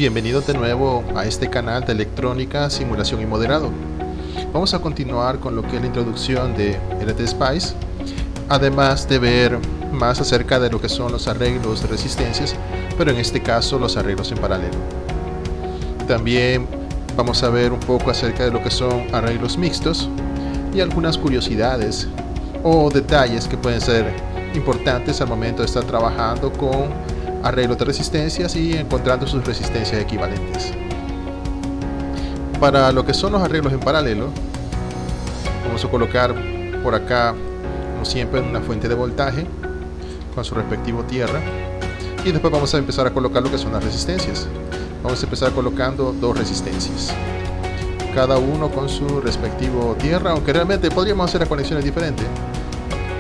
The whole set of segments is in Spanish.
Bienvenidos de nuevo a este canal de electrónica, simulación y modelado. Vamos a continuar con lo que es la introducción de LTSpice, además de ver más acerca de lo que son los arreglos de resistencias, pero en este caso los arreglos en paralelo. También vamos a ver un poco acerca de lo que son arreglos mixtos y algunas curiosidades o detalles que pueden ser importantes al momento de estar trabajando con arreglos de resistencias y encontrando sus resistencias equivalentes. Para lo que son los arreglos en paralelo, vamos a colocar por acá, como siempre, una fuente de voltaje con su respectivo tierra, y después vamos a empezar a colocar lo que son las resistencias. Vamos a empezar colocando dos resistencias, cada uno con su respectivo tierra, aunque realmente podríamos hacer las conexiones diferentes,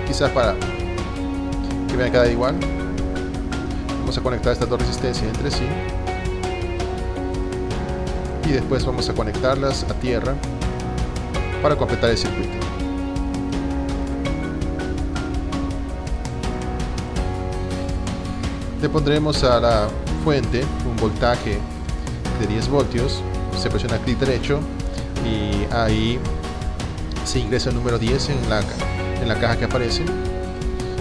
quizás para que vean cada igual. Vamos a conectar estas dos resistencias entre sí y después vamos a conectarlas a tierra para completar el circuito. Le pondremos a la fuente un voltaje de 10 voltios, se presiona clic derecho y ahí se ingresa el número 10 en la caja que aparece.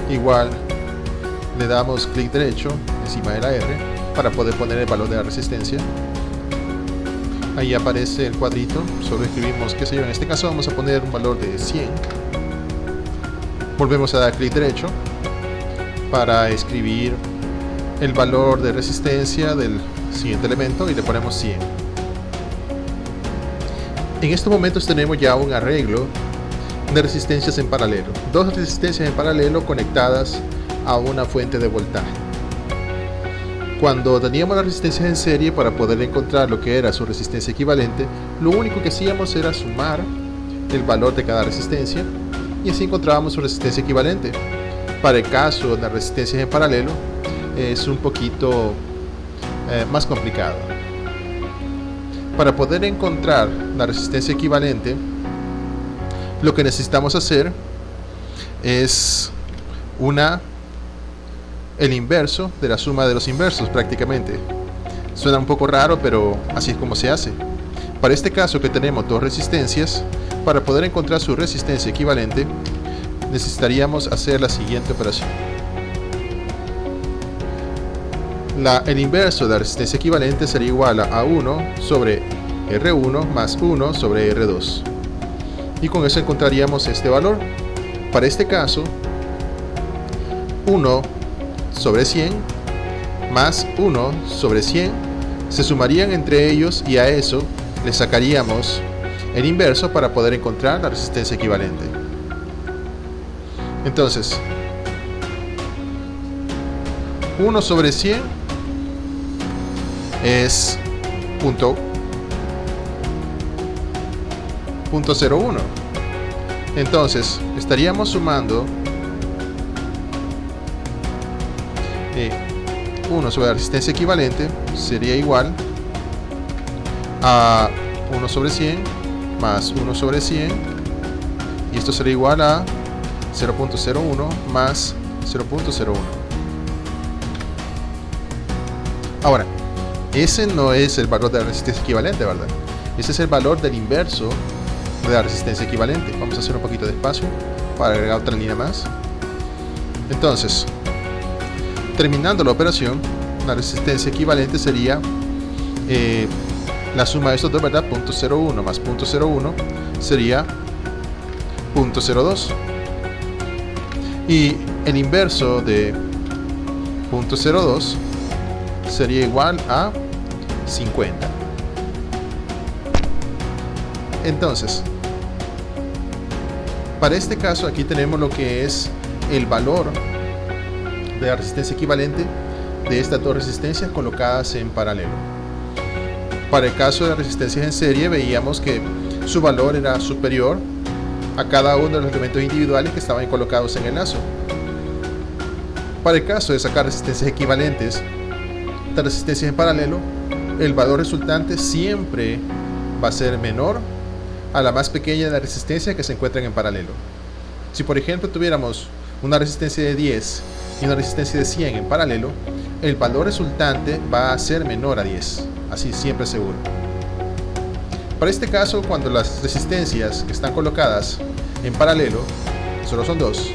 Igual le damos clic derecho encima de la R para poder poner el valor de la resistencia. Ahí aparece el cuadrito, solo escribimos, qué sé yo, en este caso vamos a poner un valor de 100. Volvemos a dar clic derecho para escribir el valor de resistencia del siguiente elemento y le ponemos 100. En estos momentos tenemos ya un arreglo de resistencias en paralelo, dos resistencias en paralelo conectadas a una fuente de voltaje. Cuando teníamos las resistencias en serie, para poder encontrar lo que era su resistencia equivalente, lo único que hacíamos era sumar el valor de cada resistencia y así encontrábamos su resistencia equivalente. Para el caso de las resistencias en paralelo es un poquito más complicado. Para poder encontrar la resistencia equivalente, lo que necesitamos hacer es el inverso de la suma de los inversos prácticamente. Suena un poco raro, pero así es como se hace. Para este caso que tenemos dos resistencias, para poder encontrar su resistencia equivalente, necesitaríamos hacer la siguiente operación. El inverso de la resistencia equivalente sería igual a 1 sobre R1 más 1 sobre R2. Y con eso encontraríamos este valor. Para este caso, 1 sobre 100 más 1 sobre 100 se sumarían entre ellos y a eso le sacaríamos el inverso para poder encontrar la resistencia equivalente. Entonces, 1 sobre 100 es punto 0.01. Entonces, estaríamos sumando 1 sobre la resistencia equivalente sería igual a 1 sobre 100 más 1 sobre 100, y esto sería igual a 0.01 más 0.01. Ahora, ese no es el valor de la resistencia equivalente, ¿verdad? Ese es el valor del inverso de la resistencia equivalente. Vamos a hacer un poquito de espacio para agregar otra línea más. Entonces, terminando la operación, la resistencia equivalente sería la suma de estos dos, ¿verdad? 0.01 más 0.01 sería 0.02. Y el inverso de 0.02 sería igual a 50. Entonces, para este caso aquí tenemos lo que es el valor de la resistencia equivalente de estas dos resistencias colocadas en paralelo. Para el caso de las resistencias en serie, veíamos que su valor era superior a cada uno de los elementos individuales que estaban colocados en el lazo. Para el caso de sacar resistencias equivalentes de resistencias en paralelo, el valor resultante siempre va a ser menor a la más pequeña de la resistencia que se encuentran en paralelo. Si por ejemplo tuviéramos una resistencia de 10 y una resistencia de 100 en paralelo, el valor resultante va a ser menor a 10, así siempre seguro. Para este caso, cuando las resistencias que están colocadas en paralelo solo son dos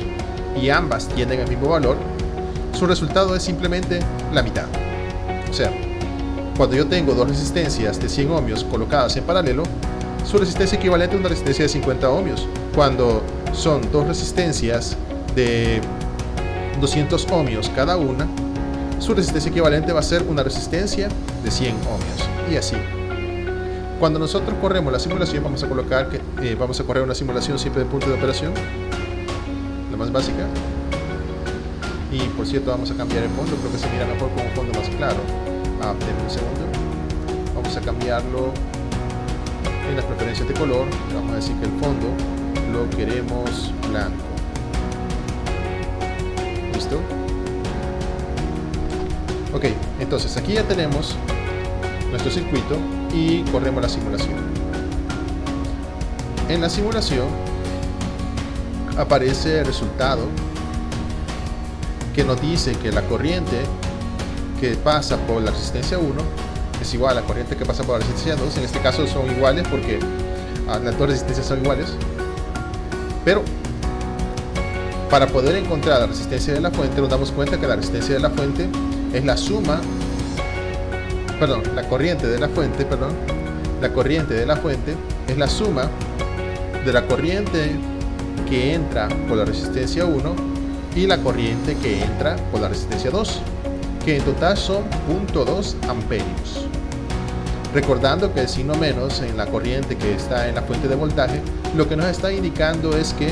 y ambas tienen el mismo valor, su resultado es simplemente la mitad. O sea, cuando yo tengo dos resistencias de 100 ohmios colocadas en paralelo, su resistencia equivalente a una resistencia de 50 ohmios. Cuando son dos resistencias de 200 ohmios cada una, su resistencia equivalente va a ser una resistencia de 100 ohmios. Y así. Cuando nosotros corremos la simulación, vamos a correr una simulación siempre de punto de operación, la más básica. Y por cierto, vamos a cambiar el fondo, creo que se mira mejor con un fondo más claro. Denme un segundo. Vamos a cambiarlo en las preferencias de color. Vamos a decir que el fondo lo queremos blanco. ¿Listo? Ok, entonces aquí ya tenemos nuestro circuito y corremos la simulación. En la simulación aparece el resultado que nos dice que la corriente que pasa por la resistencia 1 es igual a la corriente que pasa por la resistencia 2. En este caso son iguales porque las dos resistencias son iguales, pero para poder encontrar la resistencia de la fuente nos damos cuenta que la resistencia de la fuente es la suma, la corriente de la fuente es la suma de la corriente que entra por la resistencia 1 y la corriente que entra por la resistencia 2, que en total son 0.2 amperios. Recordando que el signo menos en la corriente que está en la fuente de voltaje, lo que nos está indicando es que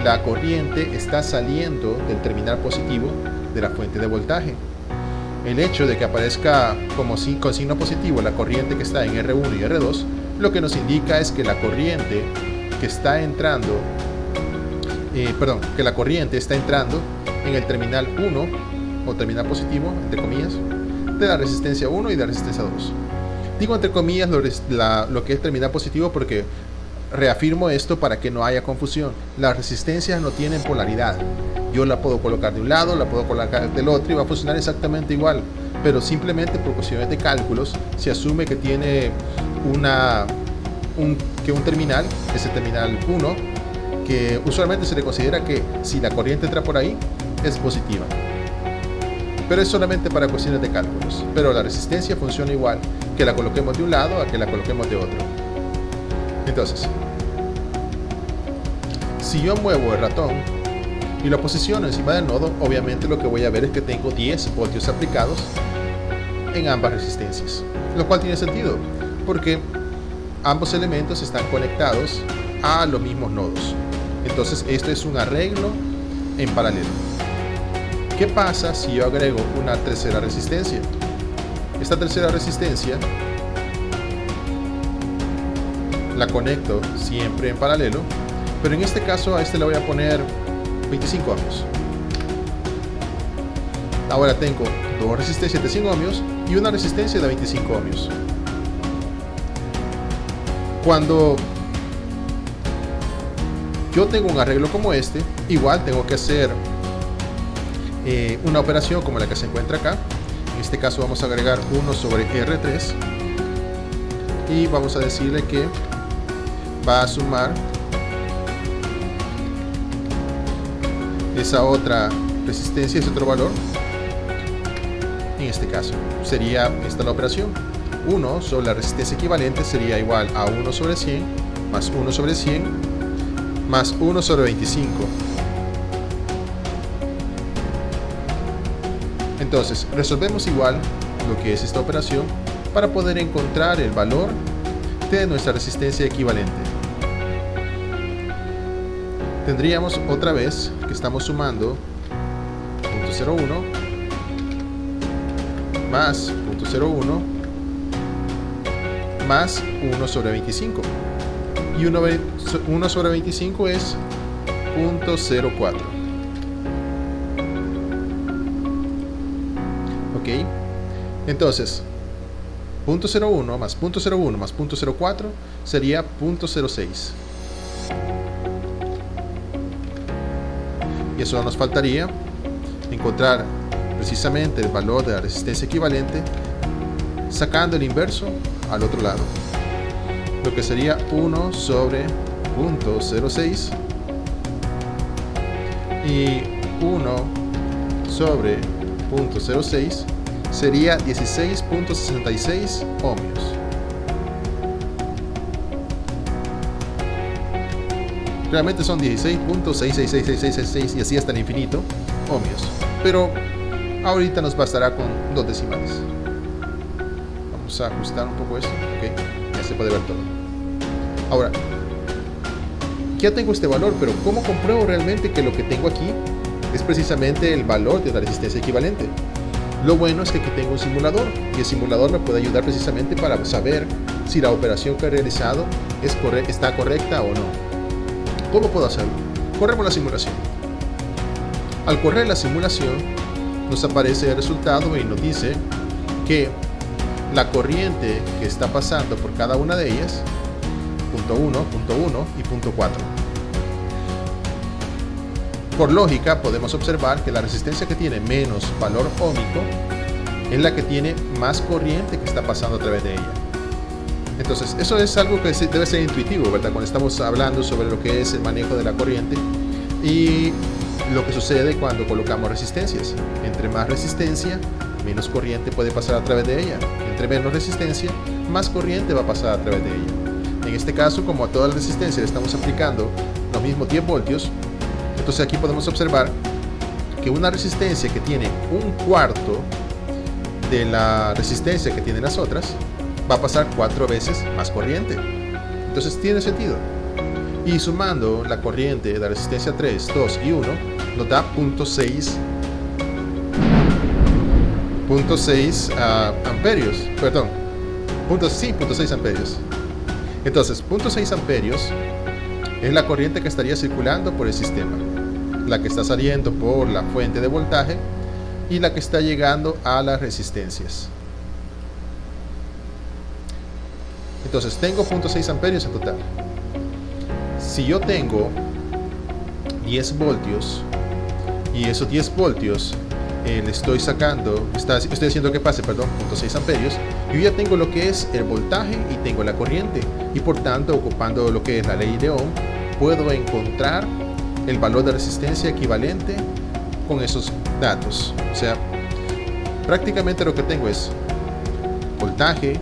la corriente está saliendo del terminal positivo de la fuente de voltaje. El hecho de que aparezca con signo positivo la corriente que está en R1 y R2, lo que nos indica es que la corriente que está entrando, que la corriente está entrando en el terminal 1 o terminal positivo, entre comillas, de la resistencia 1 y de la resistencia 2. Digo entre comillas lo que es terminal positivo porque reafirmo esto para que no haya confusión. Las resistencias no tienen polaridad. Yo la puedo colocar de un lado, la puedo colocar del otro y va a funcionar exactamente igual, pero simplemente por cuestiones de cálculos se asume que tiene un terminal, ese terminal 1, que usualmente se le considera que si la corriente entra por ahí es positiva, pero es solamente para cuestiones de cálculos. Pero la resistencia funciona igual que la coloquemos de un lado a que la coloquemos de otro. Entonces, si yo muevo el ratón y lo posiciono encima del nodo, obviamente lo que voy a ver es que tengo 10 voltios aplicados en ambas resistencias, lo cual tiene sentido porque ambos elementos están conectados a los mismos nodos. Entonces esto es un arreglo en paralelo. ¿Qué pasa si yo agrego una tercera resistencia? Esta tercera resistencia la conecto siempre en paralelo, pero en este caso a este le voy a poner 25 ohmios. Ahora tengo dos resistencias de 100 ohmios y una resistencia de 25 ohmios. Cuando yo tengo un arreglo como este, igual tengo que hacer una operación como la que se encuentra acá. En este caso vamos a agregar 1 sobre R3 y vamos a decirle que va a sumar esa otra resistencia, ese otro valor. En este caso sería esta la operación. 1 sobre la resistencia equivalente sería igual a 1 sobre 100 más 1 sobre 100 más 1 sobre 25. Entonces resolvemos igual lo que es esta operación para poder encontrar el valor de nuestra resistencia equivalente. Tendríamos otra vez que estamos sumando 0.01 más 0.01 más 1 sobre 25, y 1 sobre 25 es 0.04. ok, entonces 0.01 más 0.01 más 0.04 sería 0.06, y eso nos faltaría encontrar precisamente el valor de la resistencia equivalente sacando el inverso al otro lado, lo que sería 1 sobre 0.06 y 1 sobre 0.06 sería 16.66 ohmios. Realmente son 16.666666 y así hasta el infinito ohmios, pero ahorita nos bastará con 2 decimales. Vamos a ajustar un poco esto, ok, ya se puede ver todo. Ahora, ya tengo este valor, pero ¿cómo compruebo realmente que lo que tengo aquí es precisamente el valor de la resistencia equivalente? Lo bueno es que aquí tengo un simulador, y el simulador me puede ayudar precisamente para saber si la operación que he realizado está correcta o no. ¿Cómo puedo hacerlo? Corremos la simulación. Al correr la simulación, nos aparece el resultado y nos dice que la corriente que está pasando por cada una de ellas, punto 1, punto 1 y punto 4. Por lógica, podemos observar que la resistencia que tiene menos valor óhmico es la que tiene más corriente que está pasando a través de ella. Entonces, eso es algo que debe ser intuitivo, ¿verdad? Cuando estamos hablando sobre lo que es el manejo de la corriente y lo que sucede cuando colocamos resistencias. Entre más resistencia, menos corriente puede pasar a través de ella. Entre menos resistencia, más corriente va a pasar a través de ella. En este caso, como a toda la resistencia le estamos aplicando los mismos 10 voltios, entonces aquí podemos observar que una resistencia que tiene un cuarto de la resistencia que tienen las otras, va a pasar 4 veces más corriente. Entonces tiene sentido. Y sumando la corriente de la resistencia 3, 2 y 1 nos da 0.6 amperios. Perdón, 0.6 amperios. Entonces 0.6 amperios es la corriente que estaría circulando por el sistema, la que está saliendo por la fuente de voltaje y la que está llegando a las resistencias. Entonces tengo 0.6 amperios en total. Si yo tengo 10 voltios y esos 10 voltios le estoy sacando, estoy haciendo que pase, 0.6 amperios, yo ya tengo lo que es el voltaje y tengo la corriente, y por tanto, ocupando lo que es la ley de Ohm, puedo encontrar el valor de resistencia equivalente con esos datos. O sea, prácticamente lo que tengo es voltaje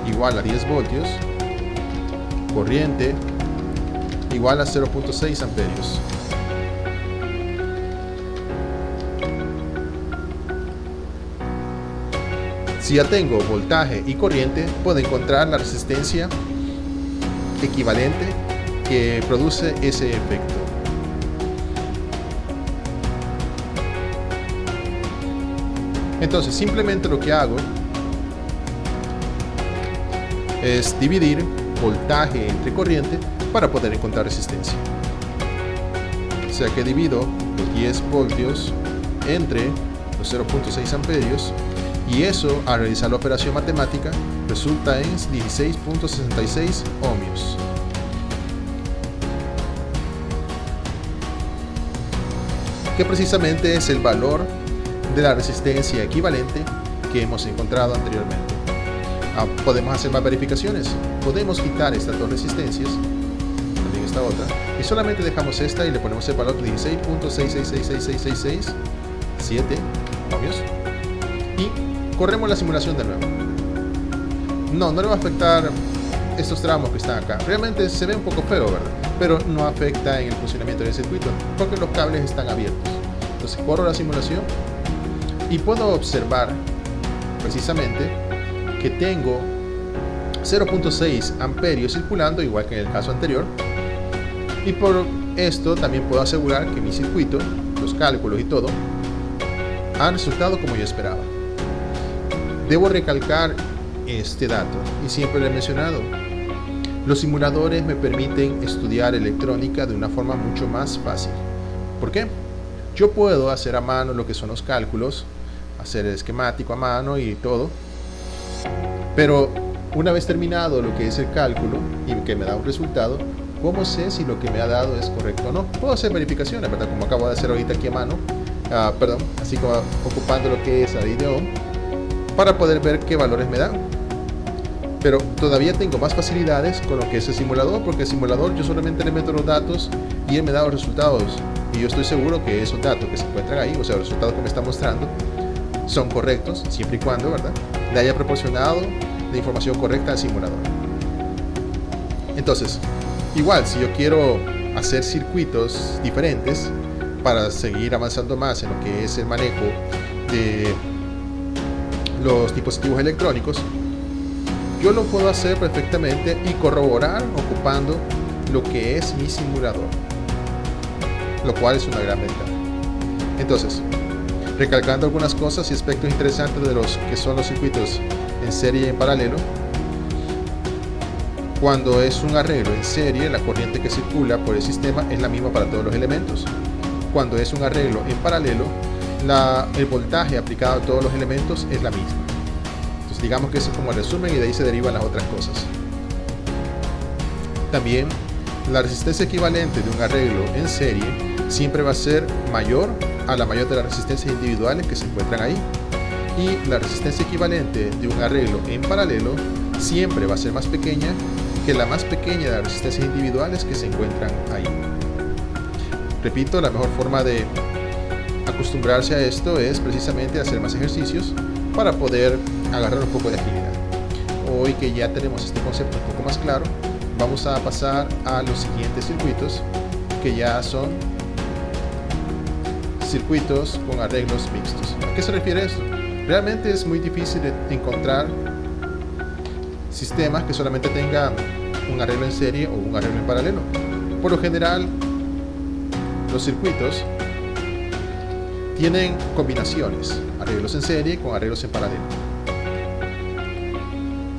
igual a 10 voltios, corriente igual a 0.6 amperios. Si ya tengo voltaje y corriente, puedo encontrar la resistencia equivalente que produce ese efecto. Entonces simplemente lo que hago es dividir voltaje entre corriente para poder encontrar resistencia. O sea que divido los 10 voltios entre los 0.6 amperios y eso, al realizar la operación matemática, resulta en 16.66 ohmios. Que precisamente es el valor de la resistencia equivalente que hemos encontrado anteriormente. Podemos hacer más verificaciones. Podemos quitar estas dos resistencias, también esta otra, y solamente dejamos esta y le ponemos el valor de 16.666666 7 ohmios y corremos la simulación de nuevo. No le va a afectar estos tramos que están acá. Realmente se ve un poco feo, ¿verdad? Pero no afecta en el funcionamiento del circuito porque los cables están abiertos. Entonces corro la simulación y puedo observar precisamente que tengo 0.6 amperios circulando, igual que en el caso anterior, y por esto también puedo asegurar que mi circuito, los cálculos y todo, han resultado como yo esperaba. Debo recalcar este dato, y siempre lo he mencionado: los simuladores me permiten estudiar electrónica de una forma mucho más fácil. ¿Por qué? Yo puedo hacer a mano lo que son los cálculos, hacer el esquemático a mano y todo, pero una vez terminado lo que es el cálculo y que me da un resultado, ¿cómo sé si lo que me ha dado es correcto o no? Puedo hacer verificaciones, ¿verdad? Como acabo de hacer ahorita aquí a mano, así como ocupando lo que es la ley de Ohm, para poder ver qué valores me dan. Pero todavía tengo más facilidades con lo que es el simulador, porque el simulador yo solamente le meto los datos y él me da los resultados, y yo estoy seguro que esos datos que se encuentran ahí, o sea, los resultados que me está mostrando, son correctos, siempre y cuando, ¿verdad?, le haya proporcionado la información correcta al simulador. Entonces, igual, si yo quiero hacer circuitos diferentes para seguir avanzando más en lo que es el manejo de los dispositivos electrónicos, yo lo puedo hacer perfectamente y corroborar ocupando lo que es mi simulador, lo cual es una gran ventaja. Entonces, recalcando algunas cosas y aspectos interesantes de los que son los circuitos en serie y en paralelo. Cuando es un arreglo en serie, la corriente que circula por el sistema es la misma para todos los elementos. Cuando es un arreglo en paralelo, el voltaje aplicado a todos los elementos es la misma. Entonces digamos que eso es como el resumen, y de ahí se derivan las otras cosas. También la resistencia equivalente de un arreglo en serie siempre va a ser mayor a la mayor de las resistencias individuales que se encuentran ahí, y la resistencia equivalente de un arreglo en paralelo siempre va a ser más pequeña que la más pequeña de las resistencias individuales que se encuentran ahí. Repito, la mejor forma de acostumbrarse a esto es precisamente hacer más ejercicios para poder agarrar un poco de agilidad. Hoy que ya tenemos este concepto un poco más claro, vamos a pasar a los siguientes circuitos, que ya son circuitos con arreglos mixtos. ¿A qué se refiere esto? Realmente es muy difícil encontrar sistemas que solamente tengan un arreglo en serie o un arreglo en paralelo. Por lo general, los circuitos tienen combinaciones, arreglos en serie con arreglos en paralelo.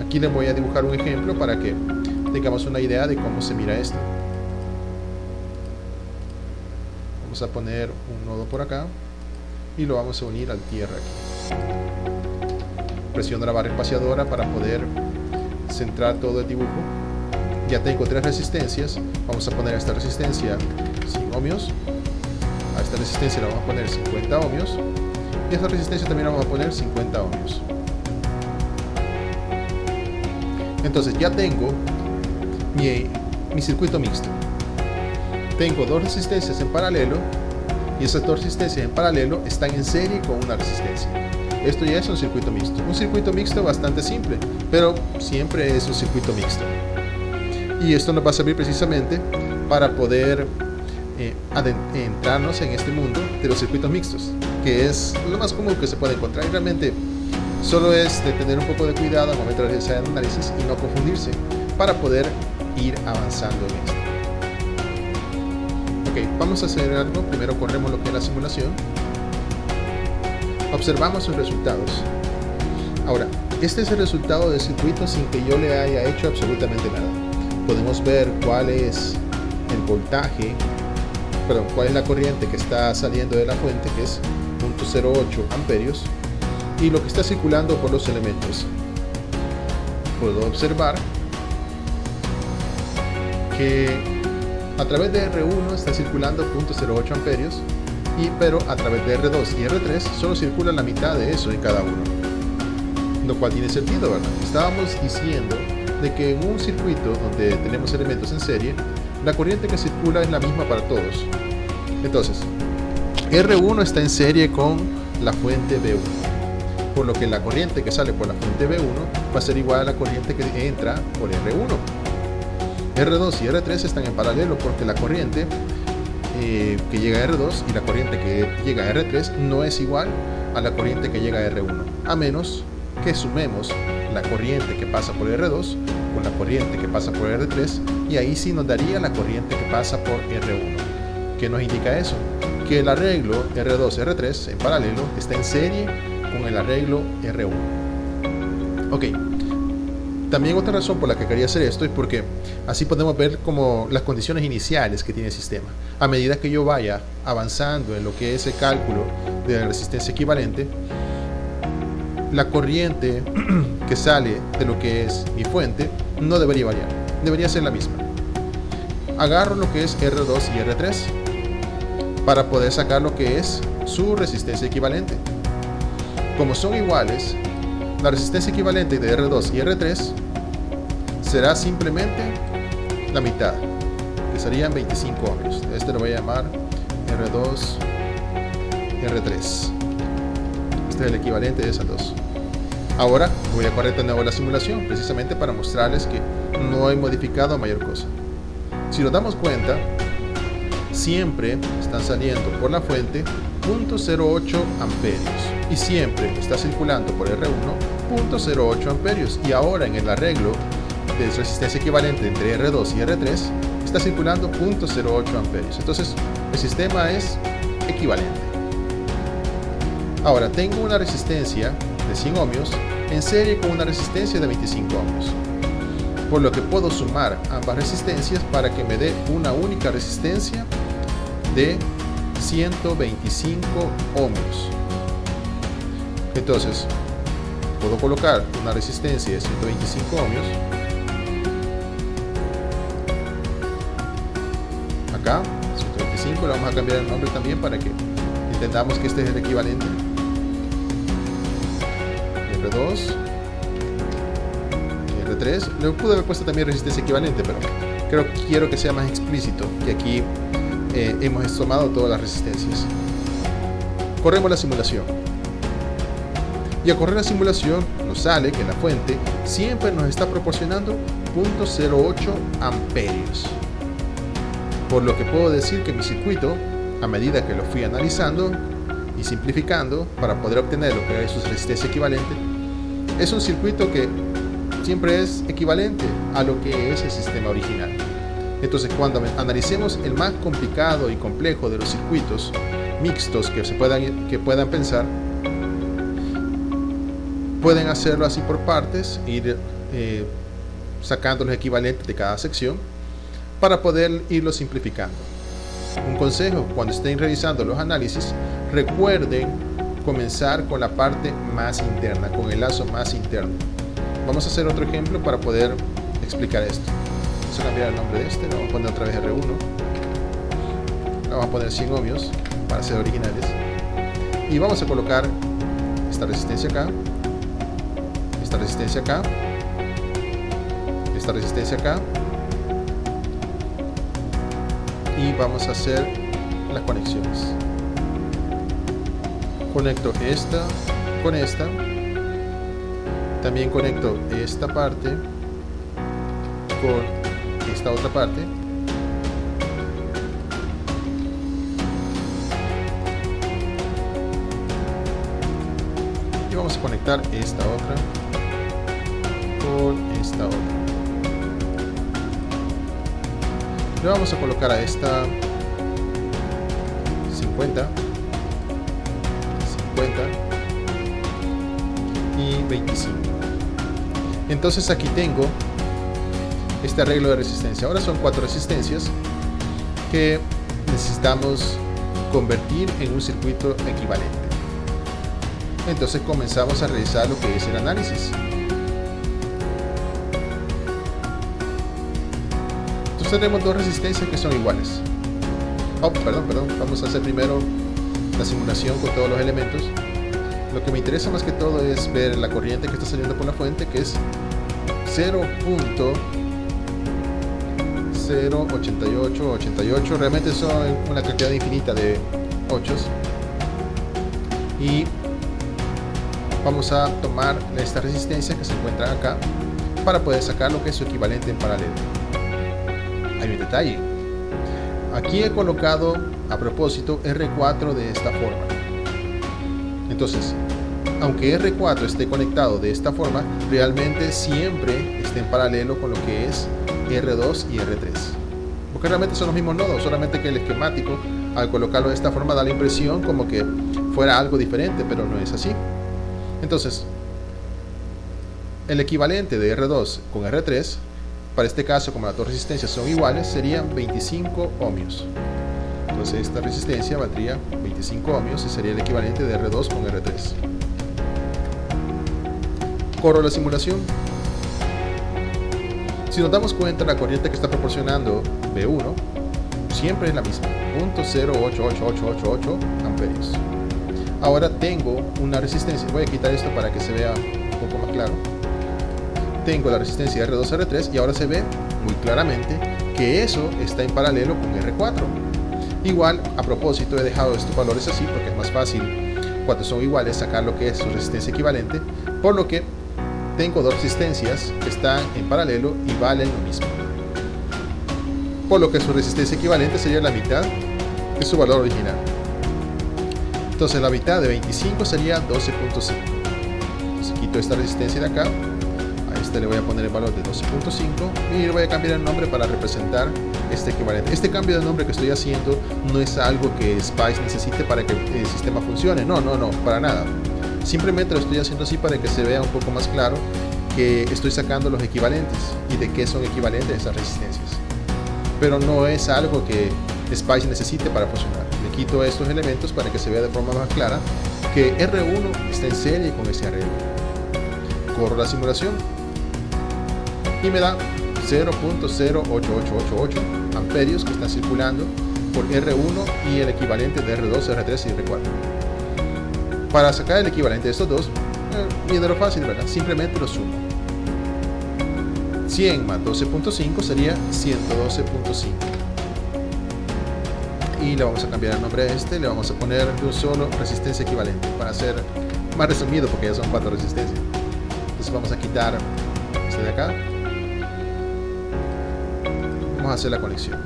Aquí les voy a dibujar un ejemplo para que tengamos una idea de cómo se mira esto. Vamos a poner un nodo por acá y lo vamos a unir al tierra aquí. Presiono la barra espaciadora para poder centrar todo el dibujo. Ya tengo 3 resistencias. Vamos a poner a esta resistencia 100 ohmios, a esta resistencia le vamos a poner 50 ohmios, y a esta resistencia también le vamos a poner 50 ohmios. Entonces ya tengo mi circuito mixto. Tengo 2 resistencias en paralelo, y esas 2 resistencias en paralelo están en serie con una resistencia. Esto ya es un circuito mixto. Un circuito mixto bastante simple, pero siempre es un circuito mixto. Y esto nos va a servir precisamente para poder adentrarnos en este mundo de los circuitos mixtos, que es lo más común que se puede encontrar. Y realmente solo es de tener un poco de cuidado al momento de realizar el análisis y no confundirse para poder ir avanzando en esto. Ok, vamos a hacer algo. Primero corremos lo que es la simulación. Observamos sus resultados. Ahora, este es el resultado del circuito sin que yo le haya hecho absolutamente nada. Podemos ver cuál es el voltaje, cuál es la corriente que está saliendo de la fuente, que es 0.08 amperios, y lo que está circulando por los elementos. Puedo observar que a través de R1 está circulando 0.08 amperios, pero a través de R2 y R3 solo circula la mitad de eso en cada uno, lo cual tiene sentido, ¿verdad? Estábamos diciendo de que en un circuito donde tenemos elementos en serie, la corriente que circula es la misma para todos. Entonces, R1 está en serie con la fuente B1, por lo que la corriente que sale por la fuente B1 va a ser igual a la corriente que entra por R1. R2 y R3 están en paralelo porque la corriente que llega a R2 y la corriente que llega a R3 no es igual a la corriente que llega a R1, a menos que sumemos la corriente que pasa por R2 con la corriente que pasa por R3, y ahí sí nos daría la corriente que pasa por R1. ¿Qué nos indica eso? Que el arreglo R2-R3 en paralelo está en serie con el arreglo R1. Ok. También otra razón por la que quería hacer esto es porque así podemos ver como las condiciones iniciales que tiene el sistema. A medida que yo vaya avanzando en lo que es el cálculo de la resistencia equivalente, la corriente que sale de lo que es mi fuente no debería variar, debería ser la misma. Agarro lo que es R2 y R3 para poder sacar lo que es su resistencia equivalente. Como son iguales, la resistencia equivalente de R2 y R3 será simplemente la mitad, que serían 25 ohmios. Este lo voy a llamar R2, R3. Este es el equivalente de esas dos. Ahora voy a correr de nuevo la simulación, precisamente para mostrarles que no he modificado mayor cosa. Si nos damos cuenta, siempre están saliendo por la fuente 0.08 amperios y siempre está circulando por R1 0.08 amperios, y ahora en el arreglo de resistencia equivalente entre R2 y R3 está circulando 0.08 amperios. Entonces el sistema es equivalente. Ahora tengo una resistencia de 100 ohmios en serie con una resistencia de 25 ohmios, por lo que puedo sumar ambas resistencias para que me dé una única resistencia de 125 ohmios. Entonces puedo colocar una resistencia de 125 ohmios acá, 125, le vamos a cambiar el nombre también para que entendamos que este es el equivalente. R2 y R3. Le pude haber puesto también resistencia equivalente, pero quiero que sea más explícito, que aquí hemos sumado todas las resistencias. Corremos la simulación, y al correr la simulación nos sale que la fuente siempre nos está proporcionando 0.08 amperios, por lo que puedo decir que mi circuito, a medida que lo fui analizando y simplificando para poder obtener lo que es su resistencia equivalente, es un circuito que siempre es equivalente a lo que es el sistema original. Entonces, cuando analicemos el más complicado y complejo de los circuitos mixtos que puedan pensar, pueden hacerlo así por partes, ir sacando los equivalentes de cada sección para poder irlo simplificando. Un consejo: cuando estén realizando los análisis, recuerden comenzar con la parte más interna, con el lazo más interno. Vamos a hacer otro ejemplo para poder explicar esto. Vamos a cambiar el nombre de este, lo vamos a poner otra vez R1, le vamos a poner 100 ohmios para ser originales, y vamos a colocar esta resistencia acá, esta resistencia acá, esta resistencia acá, y vamos a hacer las conexiones. Conecto esta con esta, también conecto esta parte con esta otra parte, y vamos a conectar esta otra con esta otra. Le vamos a colocar a esta 50 y 25. Entonces aquí tengo este arreglo de resistencia. Ahora son 4 resistencias que necesitamos convertir en un circuito equivalente. Entonces comenzamos a realizar lo que es el análisis. Entonces tenemos 2 resistencias que son iguales. Perdón, vamos a hacer primero la simulación con todos los elementos. Lo que me interesa más que todo es ver la corriente que está saliendo por la fuente, que es 0.08888. Realmente son una cantidad infinita de 8. Y vamos a tomar esta resistencia que se encuentra acá para poder sacar lo que es su equivalente en paralelo. Hay un detalle. Aquí he colocado a propósito R4 de esta forma. Entonces, aunque R4 esté conectado de esta forma, realmente siempre está en paralelo con lo que es R2 y R3, porque realmente son los mismos nodos, solamente que el esquemático, al colocarlo de esta forma, da la impresión como que fuera algo diferente, pero no es así. Entonces, el equivalente de R2 con R3, para este caso, como las dos resistencias son iguales, serían 25 ohmios. Entonces esta resistencia valdría 25 ohmios y sería el equivalente de R2 con R3. Corro la simulación. Si nos damos cuenta, la corriente que está proporcionando B1 siempre es la misma, 0.088888 amperios. Ahora tengo una resistencia. Voy a quitar esto para que se vea un poco más claro, tengo la resistencia R2, R3 y ahora se ve muy claramente que eso está en paralelo con R4. Igual, a propósito, he dejado estos valores así porque es más fácil cuando son iguales sacar lo que es su resistencia equivalente, por lo que tengo dos resistencias que están en paralelo y valen lo mismo, por lo que su resistencia equivalente sería la mitad de su valor original. Entonces la mitad de 25 sería 12.5. Entonces quito esta resistencia de acá, a este le voy a poner el valor de 12.5 y le voy a cambiar el nombre para representar este equivalente. Este cambio de nombre que estoy haciendo no es algo que SPICE necesite para que el sistema funcione, no, para nada. Simplemente lo estoy haciendo así para que se vea un poco más claro que estoy sacando los equivalentes y de qué son equivalentes esas resistencias. Pero no es algo que SPICE necesite para funcionar. Le quito estos elementos para que se vea de forma más clara que R1 está en serie con ese arreglo. Corro la simulación y me da 0.08888 amperios que están circulando por R1 y el equivalente de R2, R3 y R4. Para sacar el equivalente de estos dos, viene lo fácil, ¿verdad? Simplemente lo sumo. 100 más 12.5 sería 112.5. Y le vamos a cambiar el nombre a este, le vamos a poner de un solo resistencia equivalente para hacer más resumido porque ya son 4 resistencias. Entonces vamos a quitar este de acá. Vamos a hacer la conexión.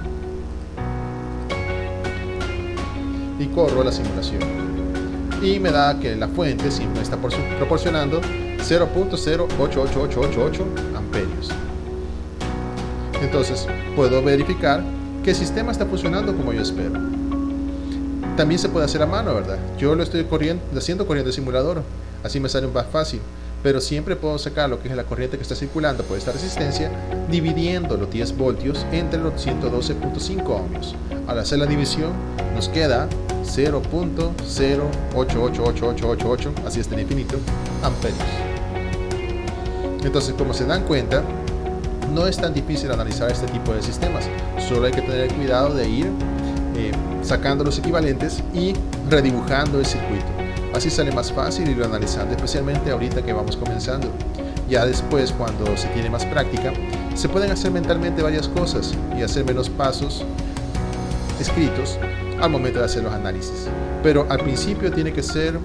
Y corro la simulación. Y me da que la fuente siempre está proporcionando 0.08888 amperios. Entonces puedo verificar que el sistema está funcionando como yo espero. También se puede hacer a mano, ¿verdad? Yo lo estoy haciendo corriendo el simulador, así me sale más fácil, pero siempre puedo sacar lo que es la corriente que está circulando por esta resistencia, dividiendo los 10 voltios entre los 112.5 ohmios. Al hacer la división nos queda 0.0888888, así está en infinito, amperios. Entonces, como se dan cuenta, no es tan difícil analizar este tipo de sistemas, solo hay que tener cuidado de ir sacando los equivalentes y redibujando el circuito. Así sale más fácil irlo analizando, especialmente ahorita que vamos comenzando. Ya después, cuando se tiene más práctica, se pueden hacer mentalmente varias cosas y hacer menos pasos escritos al momento de hacer los análisis. Pero al principio tiene que ser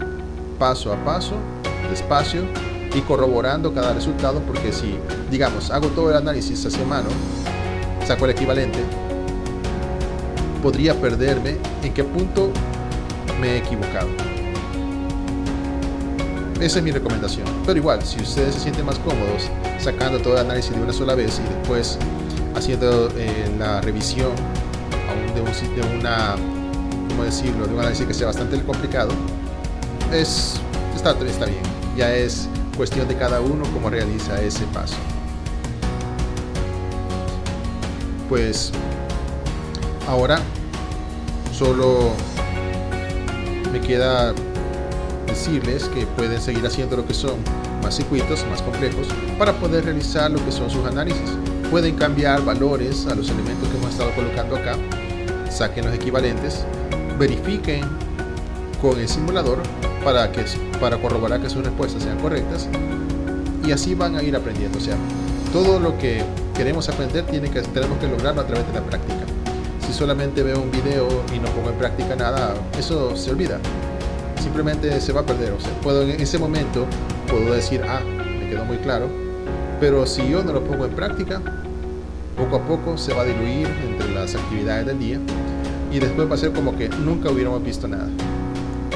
paso a paso, despacio y corroborando cada resultado, porque si, digamos, hago todo el análisis hacia mano, saco el equivalente, podría perderme en qué punto me he equivocado. Esa es mi recomendación. Pero igual, si ustedes se sienten más cómodos sacando todo el análisis de una sola vez y después haciendo la revisión aún de un análisis que sea bastante complicado, está bien. Ya es cuestión de cada uno cómo realiza ese paso. Pues ahora solo me queda decirles que pueden seguir haciendo lo que son más circuitos más complejos para poder realizar lo que son sus análisis. Pueden cambiar valores a los elementos que hemos estado colocando acá, saquen los equivalentes, verifiquen con el simulador para corroborar que sus respuestas sean correctas, y así van a ir aprendiendo. O sea, todo lo que queremos aprender tenemos que lograrlo a través de la práctica. Si solamente veo un video y no pongo en práctica nada, eso se olvida, simplemente se va a perder. O sea, en ese momento puedo decir, me quedó muy claro, pero si yo no lo pongo en práctica, poco a poco se va a diluir entre las actividades del día y después va a ser como que nunca hubiéramos visto nada.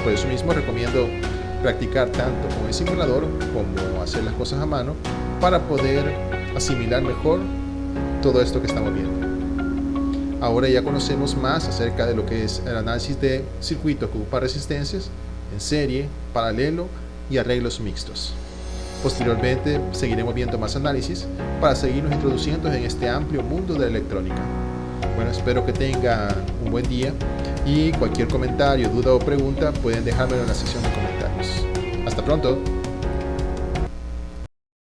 Por eso mismo recomiendo practicar tanto con el simulador como hacer las cosas a mano para poder asimilar mejor todo esto que estamos viendo. Ahora ya conocemos más acerca de lo que es el análisis de circuitos que ocupan resistencias en serie, paralelo y arreglos mixtos. Posteriormente seguiremos viendo más análisis para seguirnos introduciendo en este amplio mundo de la electrónica. Bueno, espero que tengan un buen día y cualquier comentario, duda o pregunta pueden dejármelo en la sección de comentarios. Hasta pronto.